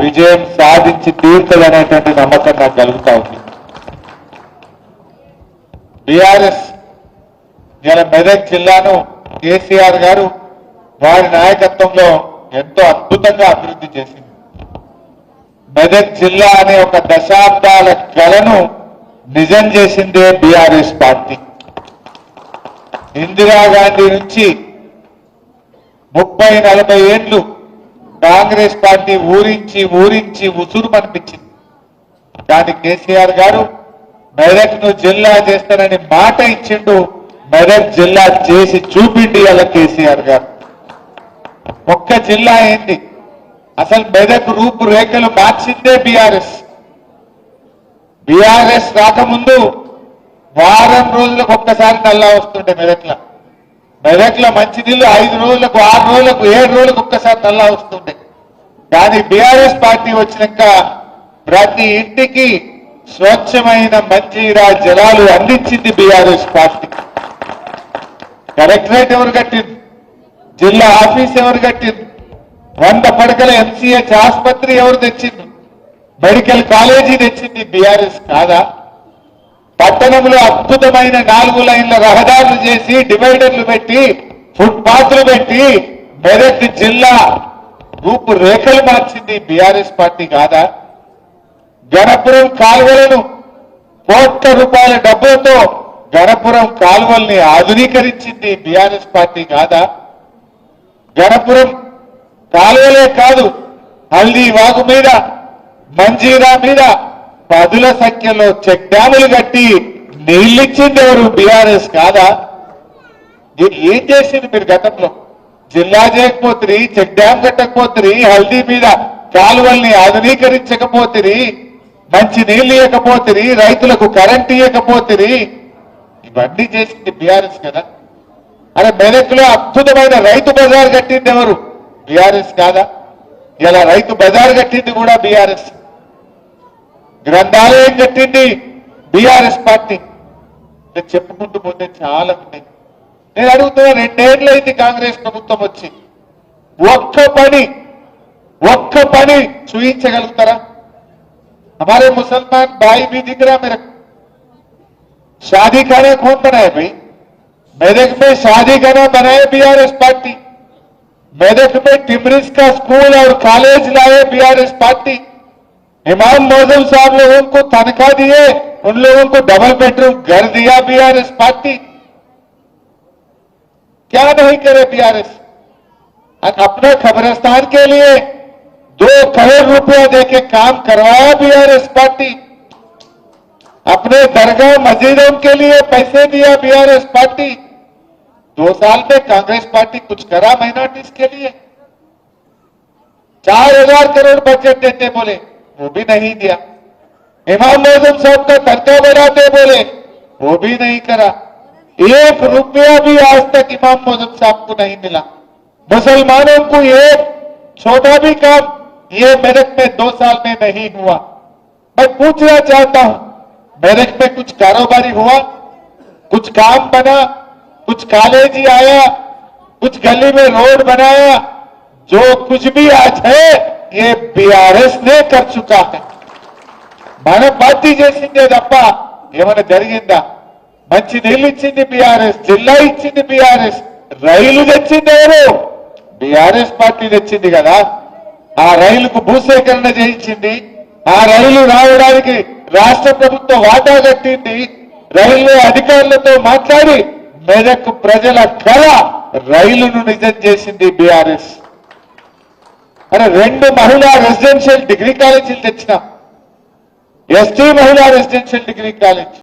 విజయం సాధించి తీరుతుందనేటువంటి నమ్మకం నాకు కలుగుతా ఉంది. బీఆర్ఎస్ ఇలా మెదక్ జిల్లాను కేసీఆర్ గారు వారి నాయకత్వంలో ఎంతో అద్భుతంగా అభివృద్ధి చేసింది. మెదక్ జిల్లా అనే ఒక దశాబ్దాల కలను నిజం చేసిందే బీఆర్ఎస్ పార్టీ. ఇందిరాగాంధీ నుంచి 30-40 ఏళ్లు కాంగ్రెస్ పార్టీ ఊరించి ఉసురు అనిపించింది. కానీ కేసీఆర్ గారు మెదక్ను జిల్లా చేస్తానని మాట ఇచ్చిండు. మెదక్ జిల్లా చేసి చూపిండి అలా కేసీఆర్ గారు. ఒక్క జిల్లా ఏంటి, అసలు మెదక్ రూపురేఖలు మార్చిందే బీఆర్ఎస్. బీఆర్ఎస్ రాకముందు వారం రోజులకు ఒక్కసారి నల్లా వస్తుండే మెదక్లో మంచినీళ్ళు 5 రోజులకు 6 రోజులకు 7 రోజులకు ఒక్కసారి నల్లా వస్తుండే. కానీ బీఆర్ఎస్ పార్టీ వచ్చినాక ప్రతి ఇంటికి స్వచ్ఛమైన మంజీరా జలాలు అందించింది బీఆర్ఎస్ పార్టీ. కలెక్టరేట్ ఎవరు కట్టింది, జిల్లా ఆఫీస్ ఎవరు కట్టింది, 100 పడకల ఎంసీహెచ్ ఆసుపత్రి ఎవరు తెచ్చింది, మెడికల్ కాలేజీ తెచ్చింది బీఆర్ఎస్ కాదా? పట్టణంలో అద్భుతమైన 4 లైన్ల రహదారులు చేసి డివైడర్లు పెట్టి ఫుట్పాత్లు పెట్టి మెదక్ జిల్లా రూపురేఖలు మార్చింది బీఆర్ఎస్ పార్టీ కాదా? గణపురం కాలువలను కోట్ల రూపాయల డబ్బులతో గణపురం కాలువల్ని ఆధునీకరించింది బీఆర్ఎస్ పార్టీ కాదా? గణపురం కాలువలే కాదు, హల్దీ వాగు మీద మంజీరా మీద 10ల సంఖ్యలో చెక్ డ్యాములు కట్టి నీళ్ళిచ్చింది ఎవరు? బీఆర్ఎస్ కాదా? ఏం చేసింది మీరు గతంలో? జిల్లా చేయకపోతే, చెక్ డ్యామ్ కట్టకపోతే, హల్దీ మీద కాలువల్ని ఆధునీకరించకపోతే, మంచి నీళ్లు ఇవ్వకపోతే, రైతులకు కరెంట్ ఇవ్వకపోతే, ఇవన్నీ చేసింది బీఆర్ఎస్ కదా. అరే మెదక్లో అద్భుతమైన రైతు బజార్ కట్టింది ఎవరు? బీఆర్ఎస్ కాదా? ఇలా రైతు బజార్ కట్టింది కూడా బీఆర్ఎస్. గ్రంథాలయం కట్టింది బీఆర్ఎస్ పార్టీ. చెప్పుకుంటూ పోతే చాలా ఉన్నాయి. నేను అడుగుతున్నా, 2 ఏళ్లైంది కాంగ్రెస్ ప్రభుత్వం వచ్చి, ఒక్క పని చూయించగలుగుతారా? हमारे मुसलमान भाई भी दिख रहा मेरे को। शादी खाना कौन बनाए भाई? मेदक में शादी खाना बनाए बीआरएस पार्टी। मेदक में टिमरिस का स्कूल और कॉलेज लाए बीआरएस पार्टी। इमाम मौजूद साहब लोगों को तनख्वाह दिए, उन लोगों को डबल बेडरूम घर दिया बीआरएस पार्टी। क्या नहीं करे बीआरएस? अपने खबरस्तान के लिए 2 करोड़ रुपया देके काम करवाया बीआरएस पार्टी। अपने दरगाह मस्जिदों के लिए पैसे दिया बीआरएस पार्टी। 2 साल में कांग्रेस पार्टी कुछ करा माइनॉरिटीज के लिए? 4000 करोड़ बजट देते बोले, वो भी नहीं दिया। इमाम मौजूद साहब का तनख्वाह बढ़ाते बोले, वो भी नहीं करा। 1 रुपया भी आज तक इमाम मौजूद साहब को नहीं मिला। मुसलमानों को एक छोटा भी काम ये मेरठ में 2 साल में नहीं हुआ। मैं पूछना चाहता हूं, मेरठ में कुछ कारोबारी हुआ, कुछ काम बना, कुछ कॉलेज ही आया, कुछ गली में रोड बनाया? जो कुछ भी आज है ये बीआरएस ने कर चुका है। మన పార్టీ చేసిందే తప్ప ఏమైనా జరిగిందా? మంచి నీళ్ళు ఇచ్చింది బీఆర్ఎస్, జిల్లా ఇచ్చింది బీఆర్ఎస్, రైలు తెచ్చింది ఎవరు? బీఆర్ఎస్ పార్టీ తెచ్చింది కదా. ఆ రైలుకు భూసేకరణ చేయించింది, ఆ రైలు రావడానికి రాష్ట్ర ప్రభుత్వం వాటా కట్టింది, రైల్వే అధికారులతో మాట్లాడి మెదక్ ప్రజల కళ రైలును నిజం చేసింది బీఆర్ఎస్. అరే 2 మహిళా రెసిడెన్షియల్ డిగ్రీ కాలేజీలు తెచ్చినాం, ఎస్టీ మహిళా రెసిడెన్షియల్ డిగ్రీ కాలేజ్.